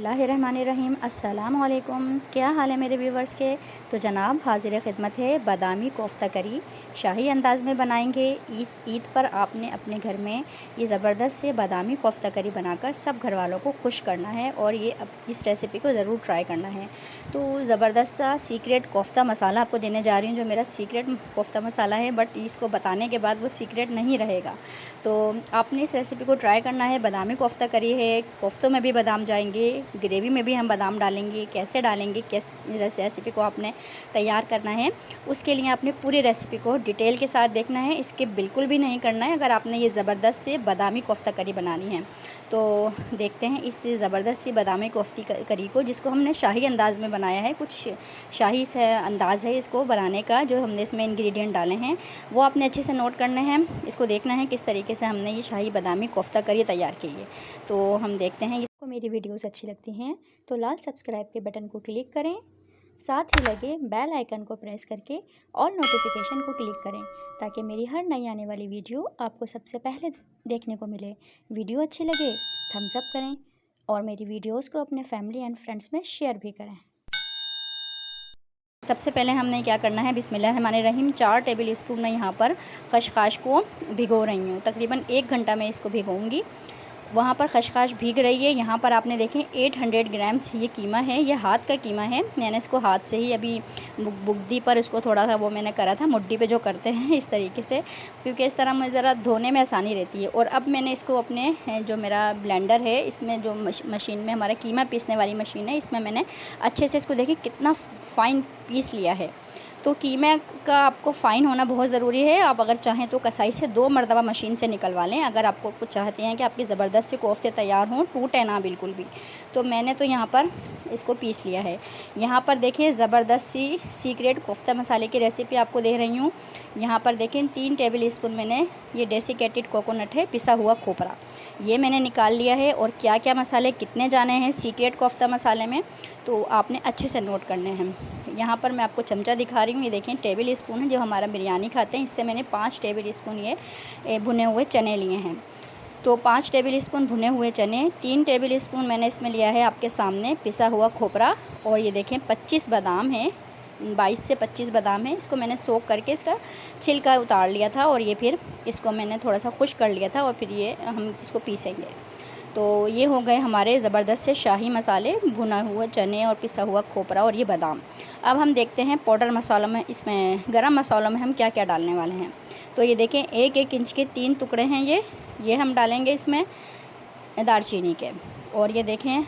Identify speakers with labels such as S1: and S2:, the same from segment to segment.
S1: बिस्मिल्लाहिर्रहमानिर्रहीम। अस्सलाम वालेकुम। क्या हाल है मेरे व्यूवर्स के। तो जनाब हाजिर खिदमत है बादामी कोफ्ता करी शाही अंदाज़ में बनाएंगे। इस ईद पर आपने अपने घर में ये ज़बरदस्त से बादामी कोफ्ता करी बनाकर सब घर वालों को खुश करना है और ये इस रेसिपी को ज़रूर ट्राई करना है। तो ज़बरदस्त सा सीक्रेट कोफ्ता मसाला आपको देने जा रही हूँ, जो मेरा सीक्रेट कोफ्ता मसाला है, बट इसको बताने के बाद वो सीक्रेट नहीं रहेगा। तो आपने इस रेसिपी को ट्राई करना है। बादामी कोफ्ता करी है, कोफ्तों में भी बादाम जाएंगे, ग्रेवी में भी हम बादाम डालेंगे। कैसे डालेंगे, किस रेसिपी को आपने तैयार करना है, उसके लिए आपने पूरी रेसिपी को डिटेल के साथ देखना है। इसके बिल्कुल भी नहीं करना है अगर आपने ये ज़बरदस्त से बादामी कोफ्ता करी बनानी है। तो देखते हैं इस ज़बरदस्त सी बादामी कोफ्ती करी को, जिसको हमने शाही अंदाज़ में बनाया है। कुछ शाही से अंदाज़ है इसको बनाने का। जो हमने इसमें इंग्रेडिएंट डाले हैं वो आपने अच्छे से नोट करने हैं। इसको देखना है किस तरीके से हमने ये शाही बादामी कोफ्ता करी तैयार की है। तो हम देखते हैं।
S2: आपको मेरी वीडियोस अच्छी लगती हैं तो लाल सब्सक्राइब के बटन को क्लिक करें, साथ ही लगे बेल आइकन को प्रेस करके और नोटिफिकेशन को क्लिक करें, ताकि मेरी हर नई आने वाली वीडियो आपको सबसे पहले देखने को मिले। वीडियो अच्छी लगे थम्स अप करें और मेरी वीडियोस को अपने फैमिली एंड फ्रेंड्स में शेयर भी करें।
S1: सबसे पहले हमने क्या करना है, बिस्मिल्लाहिर्रहमानिर्रहीम। 4 टेबल स्पून मैं यहाँ पर खशखाश को भिगो रही हूँ। तकरीबन 1 घंटा मैं इसको भिगोऊँगी। वहाँ पर खशखाश भीग रही है। यहाँ पर आपने देखें 800 ग्राम्स ये कीमा है। ये हाथ का कीमा है। मैंने इसको हाथ से ही अभी बुगदी पर इसको थोड़ा सा वो मैंने करा था, मुट्ठी पे जो करते हैं इस तरीके से, क्योंकि इस तरह मुझे ज़रा धोने में आसानी रहती है। और अब मैंने इसको अपने जो मेरा ब्लेंडर है, इसमें जो मशीन में हमारा कीमा पीसने वाली मशीन है, इसमें मैंने अच्छे से इसको देखिए कितना फ़ाइन पीस लिया है। तो कीमा का आपको फ़ाइन होना बहुत ज़रूरी है। आप अगर चाहें तो कसाई से 2 मरतबा मशीन से निकलवा लें, अगर आपको कुछ चाहते हैं कि आपकी ज़बरदस्त से कोफ्ते तैयार हों, टूटे ना बिल्कुल भी। तो मैंने तो यहाँ पर इसको पीस लिया है। यहाँ पर देखें ज़बरदस्त सी सीक्रेट कोफ्ता मसाले की रेसिपी आपको दे रही हूँ। यहाँ पर देखें 3 टेबल स्पून मैंने ये डेसिकेटेड कोकोनट है, पिसा हुआ खोपरा, ये मैंने निकाल लिया है। और क्या क्या मसाले कितने जाने हैं सीक्रेट कोफ्ता मसाले में, तो आपने अच्छे से नोट करने हैं। यहाँ पर मैं आपको चमचा दिखा रही हूँ। ये देखें टेबल स्पून है, जो हमारा बिरयानी खाते हैं। इससे मैंने 5 टेबल स्पून ये भुने हुए चने लिए हैं। तो 5 टेबल स्पून भुने हुए चने, 3 टेबल स्पून मैंने इसमें लिया है आपके सामने पिसा हुआ खोपरा। और ये देखें 25 बादाम है, 22 से 25 बादाम है। इसको मैंने सोक करके इसका छिलका उतार लिया था और ये फिर इसको मैंने थोड़ा सा खुश्क कर लिया था और फिर ये हम इसको पीसेंगे। तो ये हो गए हमारे ज़बरदस्त से शाही मसाले, भुना हुआ चने और पिसा हुआ खोपरा और ये बादाम। अब हम देखते हैं पाउडर मसालों में, इसमें गरम मसालों में हम क्या क्या डालने वाले हैं। तो ये देखें 1-1 इंच के 3 टुकड़े हैं ये हम डालेंगे इसमें दालचीनी के। और ये देखें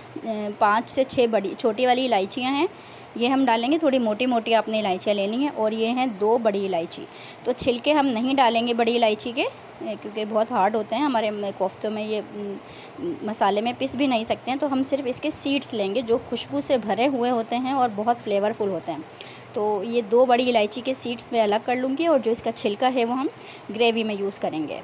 S1: 5 से 6 बड़ी छोटी वाली इलायचियाँ हैं, ये हम डालेंगे। थोड़ी मोटी मोटी आपने इलायचियाँ लेनी है। और ये हैं 2 बड़ी इलायची। तो छिलके हम नहीं डालेंगे बड़ी इलायची के, क्योंकि बहुत हार्ड होते हैं हमारे कोफ्तों में, ये मसाले में पिस भी नहीं सकते हैं। तो हम सिर्फ इसके सीड्स लेंगे, जो खुशबू से भरे हुए होते हैं और बहुत फ्लेवरफुल होते हैं। तो ये 2 बड़ी इलायची के सीड्स मैं अलग कर लूँगी और जो इसका छिलका है वो हम ग्रेवी में यूज़ करेंगे।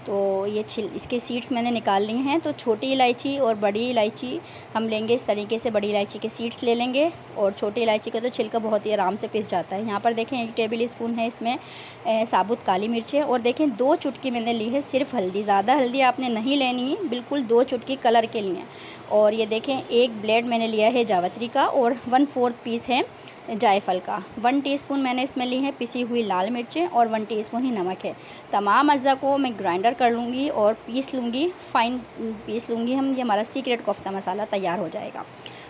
S1: तो ये इसके सीड्स मैंने निकाल लिए हैं। तो छोटी इलायची और बड़ी इलायची हम लेंगे इस तरीके से, बड़ी इलायची के सीड्स ले लेंगे और छोटी इलायची का तो छिलका बहुत ही आराम से पिस जाता है। यहाँ पर देखें 1 टेबल स्पून है इसमें साबुत काली मिर्चें। और देखें 2 चुटकी मैंने ली है सिर्फ हल्दी, ज़्यादा हल्दी आपने नहीं लेनी है, बिल्कुल 2 चुटकी कलर के लिए। और ये देखें 1 ब्लेड मैंने लिया है जावित्री का और 1/4 पीस है जायफल का। 1 टीस्पून मैंने इसमें ली है पिसी हुई लाल मिर्चें और 1 टीस्पून ही नमक है। तमाम अज़्ज़ा को मैं ग्राइंडर कर लूँगी और पीस लूँगी, फ़ाइन पीस लूँगी हम। ये हमारा सीक्रेट कोफ्ता मसाला तैयार हो जाएगा।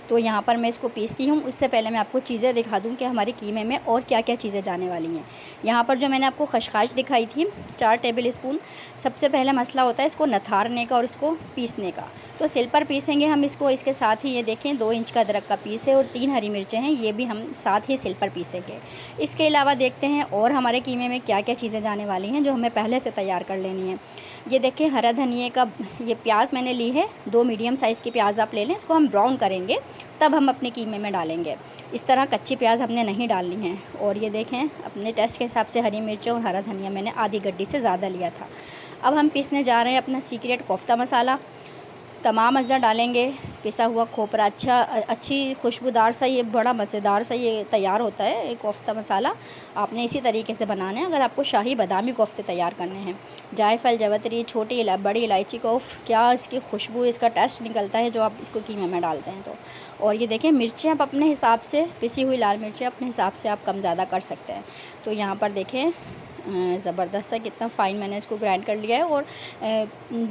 S1: तो यहाँ पर मैं इसको पीसती हूँ। उससे पहले मैं आपको चीज़ें दिखा दूँ कि हमारे कीमे में और क्या क्या चीज़ें जाने वाली हैं। यहाँ पर जो मैंने आपको खशखाश दिखाई थी 4 टेबल स्पून, सबसे पहला मसला होता है इसको नथारने का और इसको पीसने का। तो सिल पर पीसेंगे हम इसको। इसके साथ ही ये देखें 2 इंच का अदरक का पीस है और 3 हरी मिर्चें हैं, ये भी हम साथ ही सिल पर पीसेंगे। इसके अलावा देखते हैं और हमारे कीमे में क्या क्या चीज़ें जाने वाली हैं, जो हमें पहले से तैयार कर लेनी है। ये देखें हरा धनिए का ये प्याज मैंने ली है, 2 मीडियम साइज़ की प्याज आप ले लें। इसको हम ब्राउन करेंगे तब हम अपने कीमे में डालेंगे। इस तरह कच्ची प्याज हमने नहीं डालनी है। और ये देखें अपने टेस्ट के हिसाब से हरी मिर्चें और हरा धनिया मैंने आधी गड्डी से ज़्यादा लिया था। अब हम पीसने जा रहे हैं अपना सीक्रेट कोफ्ता मसाला। तमाम अज़्ज़ा डालेंगे, पिसा हुआ खोपरा अच्छी खुशबूदार सा ये बड़ा मज़ेदार सा ये तैयार होता है एक कोफ्ता मसाला। आपने इसी तरीके से बनाना है अगर आपको शाही बादामी कोफ्ते तैयार करने हैं। जायफल, जवतरी, बड़ी इलायची को क्या इसकी खुशबू, इसका टेस्ट निकलता है जो आप इसको कीमे में डालते हैं तो। और ये देखें मिर्चें आप अपने हिसाब से, पिसी हुई लाल मिर्चें अपने हिसाब से आप कम ज़्यादा कर सकते हैं। तो यहाँ पर देखें ज़बरदस्त सा कितना फ़ाइन मैंने इसको ग्राइंड कर लिया है। और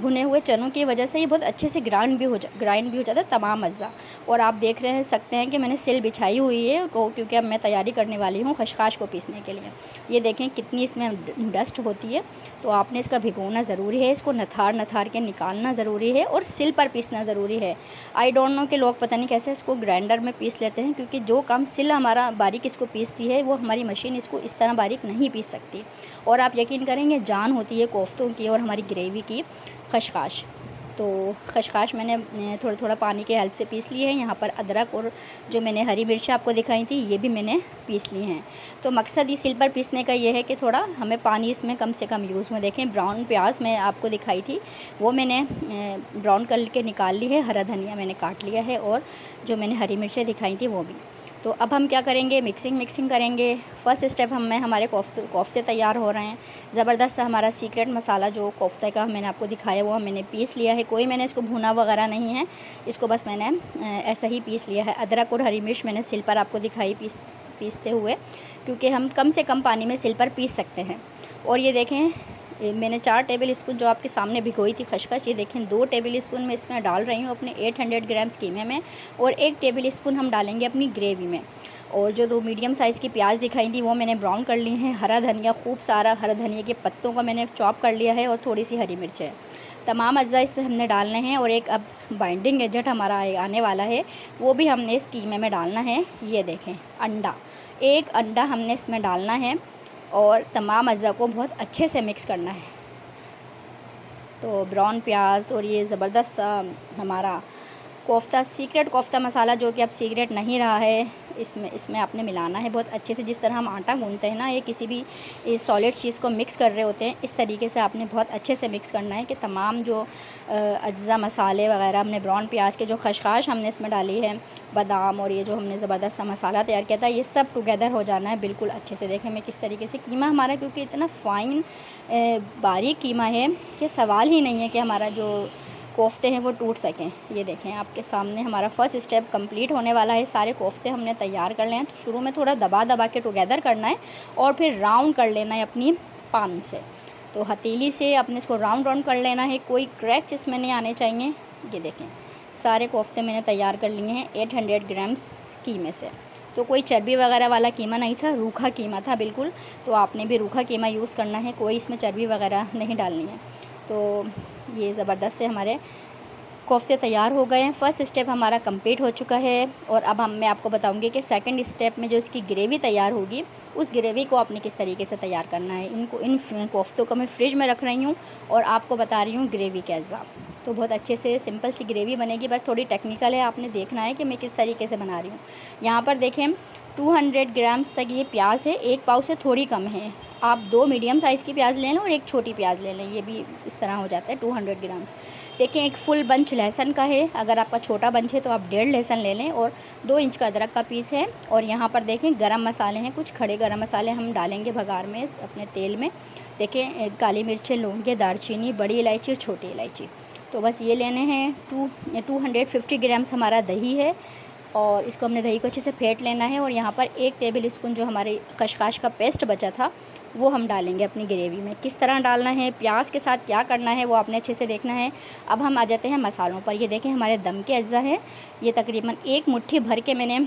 S1: भुने हुए चनों की वजह से ये बहुत अच्छे से ग्राइंड भी हो जाता है तमाम अज़्ज़ा। और आप देख रहे हैं सकते हैं कि मैंने सिल बिछाई हुई है क्योंकि अब मैं तैयारी करने वाली हूँ खशखाश को पीसने के लिए। ये देखें कितनी इसमें डस्ट होती है, तो आपने इसका भिगोना ज़रूरी है, इसको नथार के निकालना ज़रूरी है और सिल पर पीसना ज़रूरी है। आई डोंट नो कि लोग पता नहीं कैसे इसको ग्राइंडर में पीस लेते हैं, क्योंकि जो काम सिल हमारा बारीक इसको पीसती है वो हमारी मशीन इसको इस तरह बारीक नहीं पीस सकती। और आप यकीन करेंगे जान होती है कोफ्तों की और हमारी ग्रेवी की खशखाश। तो खशखाश मैंने थोड़ा पानी के हेल्प से पीस ली है। यहाँ पर अदरक और जो मैंने हरी मिर्च आपको दिखाई थी ये भी मैंने पीस ली हैं। तो मकसद इस सिल पर पीसने का ये है कि थोड़ा हमें पानी इसमें कम से कम यूज़ में। देखें ब्राउन प्याज मैं आपको दिखाई थी वो मैंने ब्राउन करके निकाल ली है। हरा धनिया मैंने काट लिया है और जो मैंने हरी मिर्चें दिखाई थी वो भी। तो अब हम क्या करेंगे, मिक्सिंग करेंगे। फ़र्स्ट स्टेप हमारे कोफ्ते तैयार हो रहे हैं। ज़बरदस्त सा हमारा सीक्रेट मसाला जो कोफ्ते का मैंने आपको दिखाया वो मैंने पीस लिया है। कोई मैंने इसको भुना वगैरह नहीं है, इसको बस मैंने ऐसा ही पीस लिया है। अदरक और हरी मिर्च मैंने सिल पर आपको दिखाई पीसते हुए, क्योंकि हम कम से कम पानी में सिल पर पीस सकते हैं। और ये देखें मैंने 4 टेबल स्पून जो आपके सामने भिगोई थी खशखश, ये देखें 2 टेबल स्पून मैं इसमें डाल रही हूँ अपने 800 ग्राम्स कीमे में, और 1 टेबल स्पून हम डालेंगे अपनी ग्रेवी में। और जो 2 मीडियम साइज़ की प्याज दिखाई थी वो मैंने ब्राउन कर ली हैं। हरा धनिया, खूब सारा हरा धनिया के पत्तों को मैंने चॉप कर लिया है, और थोड़ी सी हरी मिर्च तमाम अज्जा इसमें हमने डालने हैं। और एक अब बाइंडिंग एजेंट हमारा आने वाला है वो भी हमने इस कीमे में डालना है। ये देखें अंडा, 1 अंडा हमने इसमें डालना है और तमाम अज्जा को बहुत अच्छे से मिक्स करना है। तो ब्राउन प्याज और ये ज़बरदस्त सा हमारा कोफ्ता, सीक्रेट कोफ्ता मसाला जो कि अब सीक्रेट नहीं रहा है, इसमें आपने मिलाना है बहुत अच्छे से। जिस तरह हम आटा गूंथते हैं ना, ये किसी भी सॉलिड चीज़ को मिक्स कर रहे होते हैं, इस तरीके से आपने बहुत अच्छे से मिक्स करना है कि तमाम जो अज्जा मसाले वगैरह हमने ब्राउन प्याज के जो खशखाश हमने इसमें डाली है, बादाम और ये जो हमने ज़बरदस्त सा मसाला तैयार किया था, ये सब टुगेदर हो जाना है बिल्कुल अच्छे से। देखें मैं किस तरीके से कीमा हमारा, क्योंकि इतना फ़ाइन बारीक कीमा है कि सवाल ही नहीं है कि हमारा जो कोफ्ते हैं वो टूट सकें। ये देखें आपके सामने हमारा फ़र्स्ट स्टेप कंप्लीट होने वाला है। सारे कोफ्ते हमने तैयार कर लें। तो शुरू में थोड़ा दबा के टुगेदर करना है और फिर राउंड कर लेना है अपनी पाम से। तो हथेली से अपने इसको राउंड कर लेना है, कोई क्रैक्स इसमें नहीं आने चाहिए। ये देखें सारे कोफ्ते मैंने तैयार कर लिए हैं 800 ग्राम्स कीमे से। तो कोई चर्बी वगैरह वाला कीमा नहीं था, रूखा कीमा था बिल्कुल। तो आपने भी रूखा कीमा यूज़ करना है, कोई इसमें चर्बी वगैरह नहीं डालनी है। तो ये ज़बरदस्त से हमारे कोफ्ते तैयार हो गए हैं। फ़र्स्ट स्टेप हमारा कंप्लीट हो चुका है। और अब मैं आपको बताऊंगी कि सेकंड स्टेप में जो इसकी ग्रेवी तैयार होगी, उस ग्रेवी को आपने किस तरीके से तैयार करना है। इन कोफ्तों को मैं फ्रिज में रख रही हूँ और आपको बता रही हूँ ग्रेवी के अज्जा। तो बहुत अच्छे से सिंपल सी ग्रेवी बनेगी, बस थोड़ी टेक्निकल है, आपने देखना है कि मैं किस तरीके से बना रही हूँ। यहाँ पर देखें 200 ग्राम्स तक ये प्याज है, 1 पाव से थोड़ी कम है। आप 2 मीडियम साइज़ की प्याज ले लें और 1 छोटी प्याज ले लें, ये भी इस तरह हो जाता है 200 ग्राम्स। देखें 1 फुल बंच लहसुन का है, अगर आपका छोटा बंच है तो आप 1.5 लहसुन ले लें, और 2 इंच का अदरक का पीस है। और यहाँ पर देखें गरम मसाले हैं, कुछ खड़े गरम मसाले हम डालेंगे भगार में अपने तेल में। देखें काली मिर्चें, लौंग, दालचीनी, बड़ी इलायची और छोटी इलायची। तो बस ये लेने हैं। 250 ग्राम्स हमारा दही है और इसको हमने दही को अच्छे से फेंट लेना है। और यहाँ पर 1 टेबल स्पून जो हमारे खशखाश का पेस्ट बचा था वो हम डालेंगे अपनी ग्रेवी में। किस तरह डालना है, प्याज के साथ क्या करना है, वो आपने अच्छे से देखना है। अब हम आ जाते हैं मसालों पर। ये देखें हमारे दम के अज्जा है, ये तकरीबन 1 मुट्ठी भर के मैंने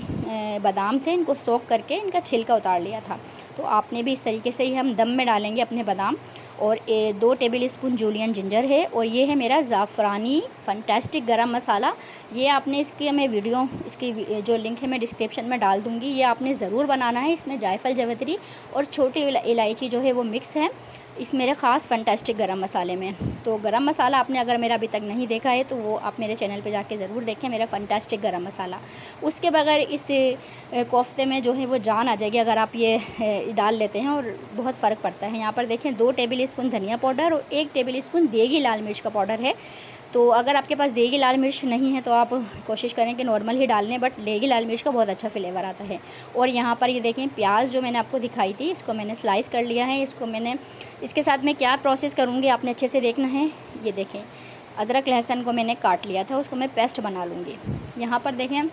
S1: बादाम थे, इनको सोक करके इनका छिलका उतार लिया था। तो आपने भी इस तरीके से ही हम दम में डालेंगे अपने बादाम। और 2 टेबल स्पून जूलियन जिंजर है। और ये है मेरा ज़ाफ़रानी फंटास्टिक गरम मसाला। ये आपने इसकी मैं वीडियो, इसकी जो लिंक है मैं डिस्क्रिप्शन में डाल दूँगी, ये आपने ज़रूर बनाना है। इसमें जायफल, जवित्री और छोटी इलायची जो है वो मिक्स है इस मेरे ख़ास फंटास्टिक गरम मसाले में। तो गरम मसाला आपने अगर मेरा अभी तक नहीं देखा है तो वो आप मेरे चैनल पे जाके ज़रूर देखें, मेरा फंटास्टिक गरम मसाला। उसके बगैर इस कोफ्ते में जो है वो जान आ जाएगी अगर आप ये डाल लेते हैं, और बहुत फ़र्क पड़ता है। यहाँ पर देखें 2 टेबल स्पून धनिया पाउडर और 1 टेबल स्पून देगी लाल मिर्च का पाउडर है। तो अगर आपके पास देगी लाल मिर्च नहीं है तो आप कोशिश करें कि नॉर्मल ही डाल लें, बट देगी लाल मिर्च का बहुत अच्छा फ्लेवर आता है। और यहाँ पर ये देखें प्याज जो मैंने आपको दिखाई थी, इसको मैंने स्लाइस कर लिया है। इसको मैंने इसके साथ मैं क्या प्रोसेस करूँगी आपने अच्छे से देखना है। ये देखें अदरक लहसुन को मैंने काट लिया था, उसको मैं पेस्ट बना लूँगी। यहाँ पर देखें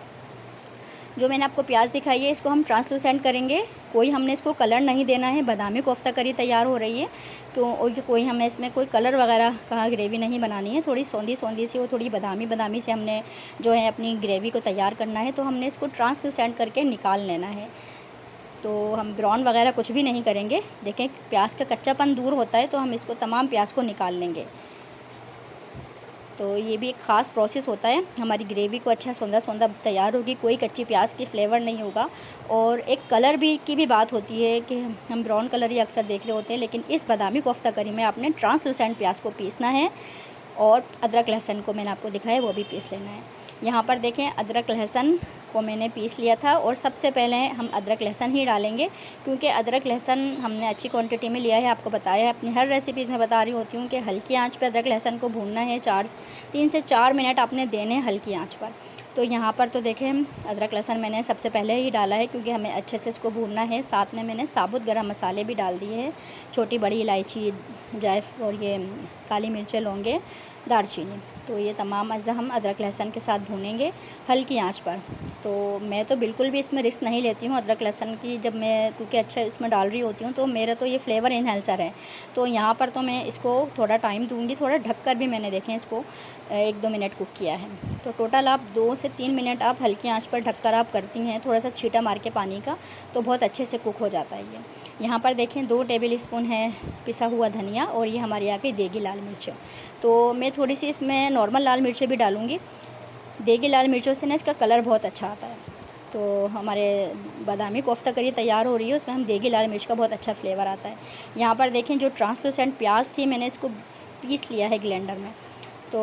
S1: जो मैंने आपको प्याज दिखाई है इसको हम ट्रांसलूसेंट करेंगे। कोई हमने इसको कलर नहीं देना है। बादामी कोफ्ता करी तैयार हो रही है, क्यों कोई हमें इसमें कोई कलर वगैरह का ग्रेवी नहीं बनानी है। थोड़ी सौंधी सौंधी सी और थोड़ी बादामी बादामी से हमने जो है अपनी ग्रेवी को तैयार करना है। तो हमने इसको ट्रांसलूसेंट करके निकाल लेना है। तो हम ब्राउन वगैरह कुछ भी नहीं करेंगे। देखें प्याज का कच्चापन दूर होता है तो हम इसको तमाम प्याज को निकाल लेंगे। तो ये भी एक ख़ास प्रोसेस होता है। हमारी ग्रेवी को अच्छा सौंधा सौंधा तैयार होगी, कोई कच्ची प्याज की फ्लेवर नहीं होगा। और एक कलर भी की भी बात होती है कि हम ब्राउन कलर ही अक्सर देख रहे होते हैं, लेकिन इस बादामी कोफ्ता करी में आपने ट्रांसलूसेंट प्याज को पीसना है और अदरक लहसुन को मैंने आपको दिखाया वो भी पीस लेना है। यहाँ पर देखें अदरक लहसुन को मैंने पीस लिया था और सबसे पहले हम अदरक लहसुन ही डालेंगे, क्योंकि अदरक लहसुन हमने अच्छी क्वांटिटी में लिया है। आपको बताया है, अपनी हर रेसिपीज़ में बता रही होती हूँ कि हल्की आंच पे अदरक लहसुन को भूनना है। 3 से 4 मिनट आपने देने हैं हल्की आंच पर। तो यहाँ पर तो देखें अदरक लहसुन मैंने सबसे पहले ही डाला है, क्योंकि हमें अच्छे से इसको भूनना है। साथ में मैंने साबुत गरम मसाले भी डाल दिए हैं, छोटी बड़ी इलायची, जायफ़ और ये काली मिर्चें, लौंगे, दालचीनी। तो ये तमाम अज़्ज़ा हम अदरक लहसुन के साथ भूनेंगे हल्की आंच पर। तो मैं तो बिल्कुल भी इसमें रिस्क नहीं लेती हूँ अदरक लहसुन की, जब मैं क्योंकि अच्छा इसमें डाल रही होती हूँ तो मेरा तो ये फ्लेवर इन्हेंसर है। तो यहाँ पर तो मैं इसको थोड़ा टाइम दूँगी, थोड़ा ढककर भी मैंने देखें इसको 1-2 मिनट कुक किया है। तो टोटल आप 2 से 3 मिनट आप हल्की आंच पर ढककर आप करती हैं, थोड़ा सा छींटा मार के पानी का, तो बहुत अच्छे से कुक हो जाता है ये। यहाँ पर देखें 2 टेबल स्पून है पिसा हुआ धनिया और ये हमारी आ गई देगी लाल मिर्च। तो मैं थोड़ी सी इसमें नॉर्मल लाल मिर्चें भी डालूँगी। देगी लाल मिर्चों से ना इसका कलर बहुत अच्छा आता है। तो हमारे बादामी कोफ्ता करी तैयार हो रही है, उसमें हम देगी लाल मिर्च का बहुत अच्छा फ्लेवर आता है। यहाँ पर देखें जो ट्रांसलूसेंट प्याज थी मैंने इसको पीस लिया है ग्राइंडर में। तो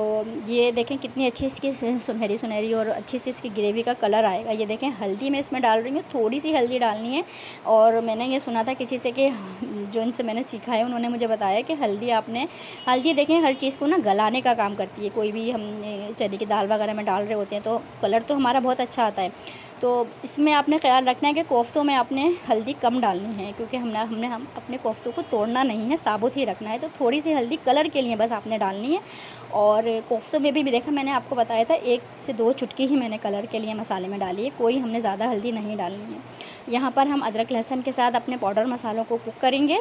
S1: ये देखें कितनी अच्छी इसकी सुनहरी सुनहरी और अच्छी सी इसकी ग्रेवी का कलर आएगा। ये देखें हल्दी मैं इसमें डाल रही हूँ, थोड़ी सी हल्दी डालनी है। और मैंने ये सुना था किसी से कि जो इनसे मैंने सीखा है उन्होंने मुझे बताया कि हल्दी देखें हर चीज़ को ना गलाने का काम करती है। कोई भी हम चने की दाल वगैरह में डाल रहे होते हैं तो कलर तो हमारा बहुत अच्छा आता है। तो इसमें आपने ख्याल रखना है कि कोफ्तों में आपने हल्दी कम डालनी है, क्योंकि हम अपने कोफ्तों को तोड़ना नहीं है, साबुत ही रखना है। तो थोड़ी सी हल्दी कलर के लिए बस आपने डालनी है। और कोफ्तों में भी देखा मैंने आपको बताया था 1 से 2 चुटकी ही मैंने कलर के लिए मसाले में डाली है, कोई हमने ज़्यादा हल्दी नहीं डालनी है। यहाँ पर हम अदरक लहसुन के साथ अपने पाउडर मसालों को कुक करेंगे।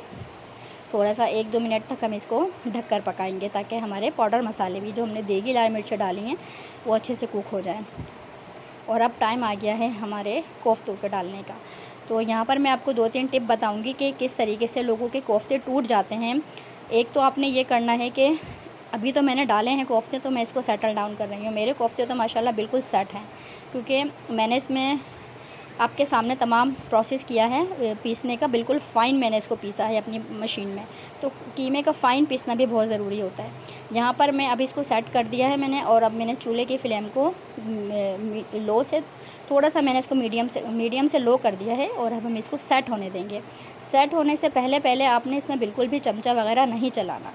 S1: थोड़ा सा 1-2 मिनट तक हम इसको ढककर पकाएंगे, ताकि हमारे पाउडर मसाले भी जो हमने देगी लाल मिर्च डाली हैं वो अच्छे से कुक हो जाए। और अब टाइम आ गया है हमारे कोफ्तों के डालने का। तो यहाँ पर मैं आपको 2-3 टिप बताऊँगी कि किस तरीके से लोगों के कोफ्ते टूट जाते हैं। एक तो आपने ये करना है कि अभी तो मैंने डाले हैं कोफ्ते, तो मैं इसको सेटल डाउन कर रही हूँ। मेरे कोफ्ते तो माशाल्लाह बिल्कुल सेट हैं, क्योंकि मैंने इसमें आपके सामने तमाम प्रोसेस किया है पीसने का। बिल्कुल फ़ाइन मैंने इसको पीसा है अपनी मशीन में। तो कीमे का फ़ाइन पीसना भी बहुत ज़रूरी होता है। यहाँ पर मैं अब इसको सेट कर दिया है मैंने, और अब मैंने चूल्हे की फ्लेम को लो से थोड़ा सा मैंने इसको मीडियम से लो कर दिया है। और अब हम इसको सेट होने देंगे। सेट होने से पहले आपने इसमें बिल्कुल भी चमचा वगैरह नहीं चलाना।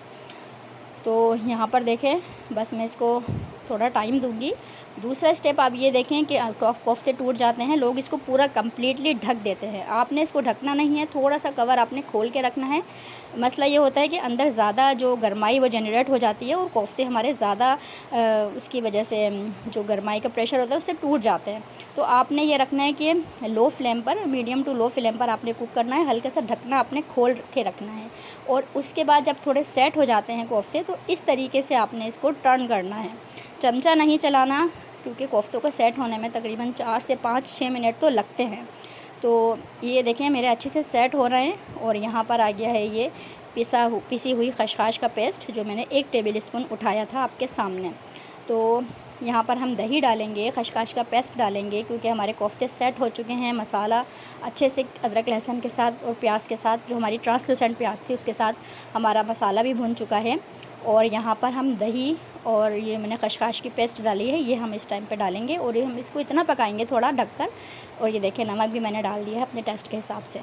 S1: तो यहाँ पर देखें बस मैं इसको थोड़ा टाइम दूँगी। दूसरा स्टेप आप ये देखें कि कोफ्ते टूट जाते हैं, लोग इसको पूरा कंप्लीटली ढक देते हैं। आपने इसको ढकना नहीं है, थोड़ा सा कवर आपने खोल के रखना है। मसला ये होता है कि अंदर ज़्यादा जो गर्माई वो जनरेट हो जाती है और कोफ्ते हमारे ज़्यादा उसकी वजह से जो गर्माई का प्रेशर होता है उससे टूट जाते हैं। तो आपने ये रखना है कि लो फ्लेम पर, मीडियम टू लो फ्लेम पर आपने कुक करना है। हल्का सा ढकना आपने खोल के रखना है। और उसके बाद जब थोड़े सेट हो जाते हैं कोफ्ते, तो इस तरीके से आपने इसको टर्न करना है, चमचा नहीं चलाना, क्योंकि कोफ्तों को सेट होने में तकरीबन 4 से 5-6 मिनट तो लगते हैं। तो ये देखें मेरे अच्छे से सेट हो रहे हैं। और यहाँ पर आ गया है ये पिसी हुई खसखस का पेस्ट, जो मैंने 1 टेबल स्पून उठाया था आपके सामने। तो यहाँ पर हम दही डालेंगे, खसखस का पेस्ट डालेंगे, क्योंकि हमारे कोफ्ते सेट हो चुके हैं। मसाला अच्छे से अदरक लहसुन के साथ और प्याज के साथ, जो हमारी ट्रांसलूसेंट प्याज थी उसके साथ हमारा मसाला भी भुन चुका है। और यहाँ पर हम दही और ये मैंने खसखस की पेस्ट डाली है, ये हम इस टाइम पे डालेंगे। और ये हम इसको इतना पकाएंगे थोड़ा ढककर। और ये देखें नमक भी मैंने डाल दिया है अपने टेस्ट के हिसाब से।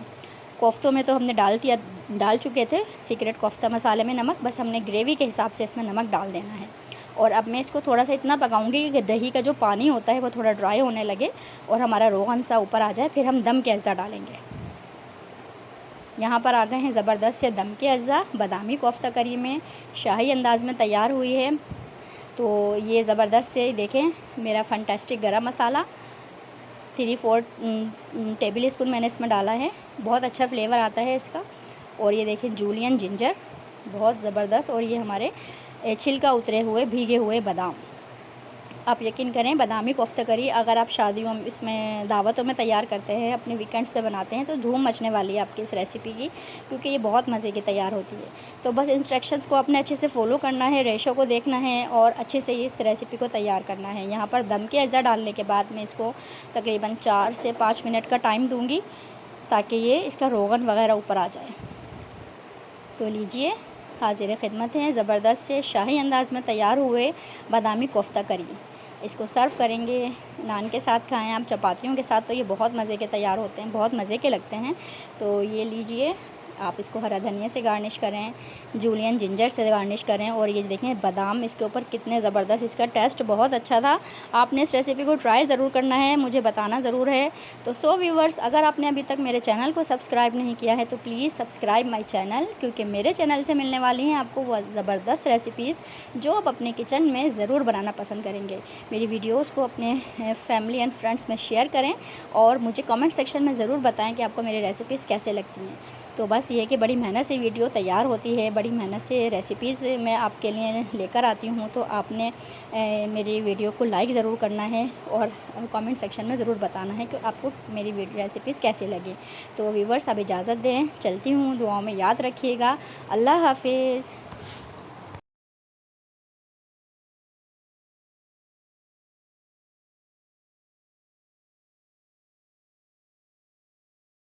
S1: कोफ्तों में तो हमने डाल चुके थे सीक्रेट कोफ्ता मसाले में नमक, बस हमने ग्रेवी के हिसाब से इसमें नमक डाल देना है। और अब मैं इसको थोड़ा सा इतना पकाऊंगी कि दही का जो पानी होता है वो थोड़ा ड्राई होने लगे और हमारा रोगन सा ऊपर आ जाए, फिर हम दम के अज्जा डालेंगे। यहाँ पर आ गए हैं ज़बरदस्त से दम के अज्जा, बादामी कोफ्ता करी में शाही अंदाज में तैयार हुई है। तो ये ज़बरदस्त से देखें मेरा फंटास्टिक गरम मसाला 3-4 टेबल स्पून मैंने इसमें डाला है, बहुत अच्छा फ्लेवर आता है इसका। और ये देखें जूलियन जिंजर, बहुत ज़बरदस्त। और ये हमारे छिलका उतरे हुए भीगे हुए बादाम। आप यकीन करें बादामी कोफ्ता करी अगर आप शादियों में इसमें दावतों में तैयार करते हैं, अपने वीकेंड्स पे बनाते हैं, तो धूम मचने वाली है आपकी इस रेसिपी की, क्योंकि ये बहुत मज़े की तैयार होती है। तो बस इंस्ट्रक्शंस को अपने अच्छे से फॉलो करना है, रेशो को देखना है और अच्छे से इस रेसिपी को तैयार करना है। यहाँ पर दम के अज्जा डालने के बाद मैं इसको तकरीबन 4 से 5 मिनट का टाइम दूँगी ताकि ये इसका रोगन वगैरह ऊपर आ जाए। तो लीजिए हाजिर खिदमत है ज़बरदस्त से शाही अंदाज में तैयार हुए बादामी कोफ्ता करी। इसको सर्व करेंगे, नान के साथ खाएं आप, चपातियों के साथ, तो ये बहुत मज़े के तैयार होते हैं, बहुत मज़े के लगते हैं। तो ये लीजिए, आप इसको हरा धनिया से गार्निश करें, जूलियन जिंजर से गार्निश करें। और ये देखें बादाम इसके ऊपर कितने ज़बरदस्त, इसका टेस्ट बहुत अच्छा था। आपने इस रेसिपी को ट्राई ज़रूर करना है, मुझे बताना ज़रूर है। तो सो व्यूवर्स, अगर आपने अभी तक मेरे चैनल को सब्सक्राइब नहीं किया है तो प्लीज़ सब्सक्राइब माई चैनल, क्योंकि मेरे चैनल से मिलने वाली हैं आपको वो ज़बरदस्त रेसिपीज़ जो आप अपने किचन में ज़रूर बनाना पसंद करेंगे। मेरी वीडियोज़ को अपने फैमिली एंड फ्रेंड्स में शेयर करें और मुझे कमेंट सेक्शन में ज़रूर बताएं कि आपको मेरी रेसिपीज़ कैसे लगती हैं। तो बस ये कि बड़ी मेहनत से वीडियो तैयार होती है, बड़ी मेहनत से रेसिपीज़ मैं आपके लिए लेकर आती हूँ। तो आपने मेरी वीडियो को लाइक ज़रूर करना है और कमेंट सेक्शन में ज़रूर बताना है कि आपको मेरी रेसिपीज़ कैसे लगी। तो व्यूवर्स अब इजाज़त दें, चलती हूँ, दुआओं में याद रखिएगा। अल्लाह हाफिज़।